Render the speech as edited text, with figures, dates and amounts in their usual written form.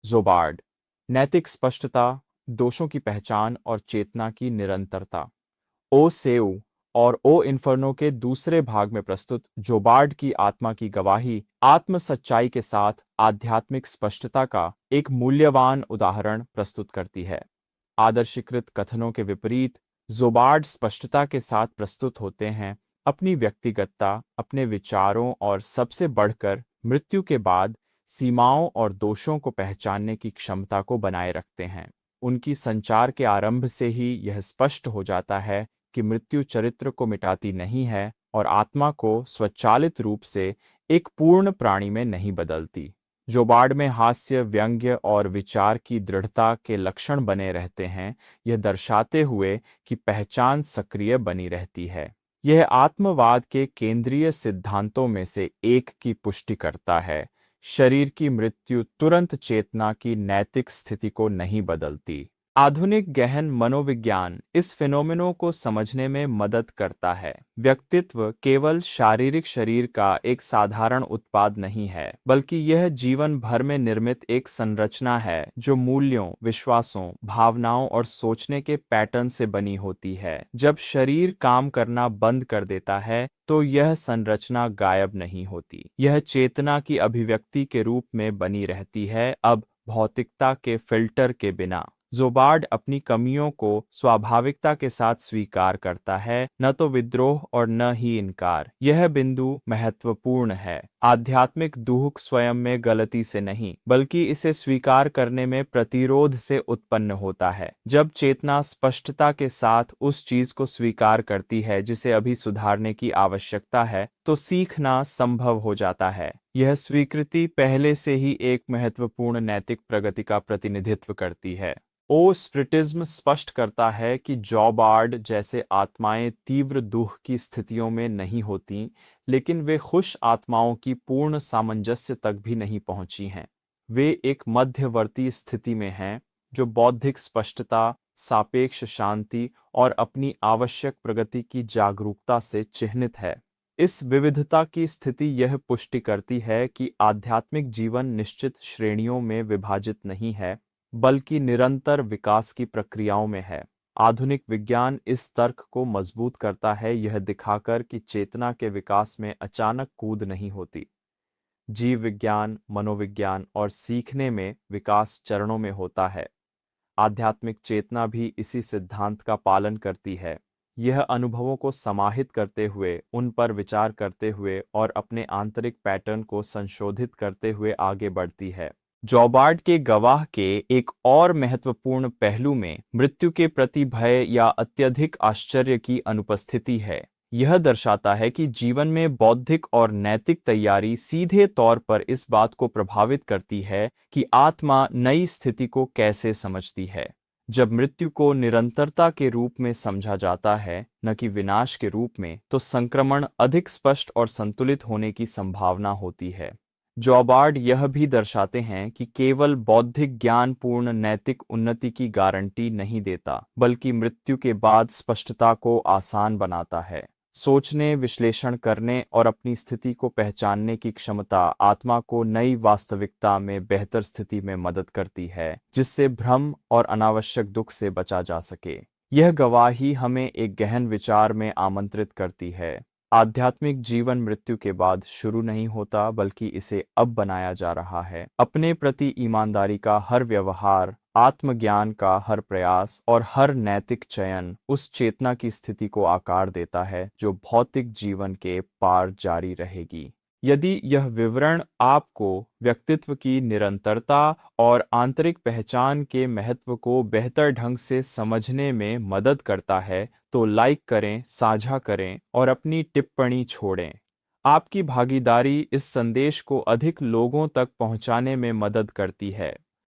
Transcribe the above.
ज़ोबार्ड, नैतिक स्पष्टता, दोषों की पहचान और चेतना की निरंतरता। ओ सेउ और ओ इन्फर्नो के दूसरे भाग में प्रस्तुत जोबार्ड की आत्मा की गवाही आत्म सच्चाई के साथ आध्यात्मिक स्पष्टता का एक मूल्यवान उदाहरण प्रस्तुत करती है। आदर्शीकृत कथनों के विपरीत जोबार्ड स्पष्टता के साथ प्रस्तुत होते हैं, अपनी व्यक्तिगतता, अपने विचारों और सबसे बढ़कर मृत्यु के बाद सीमाओं और दोषों को पहचानने की क्षमता को बनाए रखते हैं। उनकी संचार के आरंभ से ही यह स्पष्ट हो जाता है कि मृत्यु चरित्र को मिटाती नहीं है और आत्मा को स्वचालित रूप से एक पूर्ण प्राणी में नहीं बदलती। जोबार्ड में हास्य, व्यंग्य और विचार की दृढ़ता के लक्षण बने रहते हैं, यह दर्शाते हुए कि पहचान सक्रिय बनी रहती है। यह आत्मवाद के केंद्रीय सिद्धांतों में से एक की पुष्टि करता है। शरीर की मृत्यु तुरंत चेतना की नैतिक स्थिति को नहीं बदलती। आधुनिक गहन मनोविज्ञान इस फिनोमेनो को समझने में मदद करता है। व्यक्तित्व केवल शारीरिक शरीर का एक साधारण उत्पाद नहीं है, बल्कि यह जीवन भर में निर्मित एक संरचना है जो मूल्यों, विश्वासों, भावनाओं और सोचने के पैटर्न से बनी होती है। जब शरीर काम करना बंद कर देता है, तो यह संरचना गायब नहीं होती। यह चेतना की अभिव्यक्ति के रूप में बनी रहती है, अब भौतिकता के फिल्टर के बिना। जोबार्ड अपनी कमियों को स्वाभाविकता के साथ स्वीकार करता है, न तो विद्रोह और न ही इनकार। यह बिंदु महत्वपूर्ण है। आध्यात्मिक दुख स्वयं में गलती से नहीं, बल्कि इसे स्वीकार करने में प्रतिरोध से उत्पन्न होता है। जब चेतना स्पष्टता के साथ उस चीज को स्वीकार करती है जिसे अभी सुधारने की आवश्यकता है, तो सीखना संभव हो जाता है। यह स्वीकृति पहले से ही एक महत्वपूर्ण नैतिक प्रगति का प्रतिनिधित्व करती है। ओ स्पिरिटिज्म स्पष्ट करता है कि जॉबार्ड जैसे आत्माएं तीव्र दुख की स्थितियों में नहीं होती, लेकिन वे खुश आत्माओं की पूर्ण सामंजस्य तक भी नहीं पहुंची हैं। वे एक मध्यवर्ती स्थिति में हैं, जो बौद्धिक स्पष्टता, सापेक्ष शांति और अपनी आवश्यक प्रगति की जागरूकता से चिह्नित है। इस विविधता की स्थिति यह पुष्टि करती है कि आध्यात्मिक जीवन निश्चित श्रेणियों में विभाजित नहीं है, बल्कि निरंतर विकास की प्रक्रियाओं में है। आधुनिक विज्ञान इस तर्क को मजबूत करता है, यह दिखाकर कि चेतना के विकास में अचानक कूद नहीं होती। जीव विज्ञान, मनोविज्ञान और सीखने में विकास चरणों में होता है। आध्यात्मिक चेतना भी इसी सिद्धांत का पालन करती है। यह अनुभवों को समाहित करते हुए, उन पर विचार करते हुए और अपने आंतरिक पैटर्न को संशोधित करते हुए आगे बढ़ती है। जॉबार्ड के गवाह के एक और महत्वपूर्ण पहलू में मृत्यु के प्रति भय या अत्यधिक आश्चर्य की अनुपस्थिति है। यह दर्शाता है कि जीवन में बौद्धिक और नैतिक तैयारी सीधे तौर पर इस बात को प्रभावित करती है कि आत्मा नई स्थिति को कैसे समझती है। जब मृत्यु को निरंतरता के रूप में समझा जाता है, न कि विनाश के रूप में, तो संक्रमण अधिक स्पष्ट और संतुलित होने की संभावना होती है। जॉबार्ड यह भी दर्शाते हैं कि केवल बौद्धिक ज्ञान पूर्ण नैतिक उन्नति की गारंटी नहीं देता, बल्कि मृत्यु के बाद स्पष्टता को आसान बनाता है। सोचने, विश्लेषण करने और अपनी स्थिति को पहचानने की क्षमता आत्मा को नई वास्तविकता में बेहतर स्थिति में मदद करती है, जिससे भ्रम और अनावश्यक दुख से बचा जा सके। यह गवाही हमें एक गहन विचार में आमंत्रित करती है। आध्यात्मिक जीवन मृत्यु के बाद शुरू नहीं होता, बल्कि इसे अब बनाया जा रहा है। अपने प्रति ईमानदारी का हर व्यवहार, आत्मज्ञान का हर प्रयास और हर नैतिक चयन उस चेतना की स्थिति को आकार देता है जो भौतिक जीवन के पार जारी रहेगी। यदि यह विवरण आपको व्यक्तित्व की निरंतरता और आंतरिक पहचान के महत्व को बेहतर ढंग से समझने में मदद करता है, तो लाइक करें, साझा करें और अपनी टिप्पणी छोड़ें। आपकी भागीदारी इस संदेश को अधिक लोगों तक पहुंचाने में मदद करती है।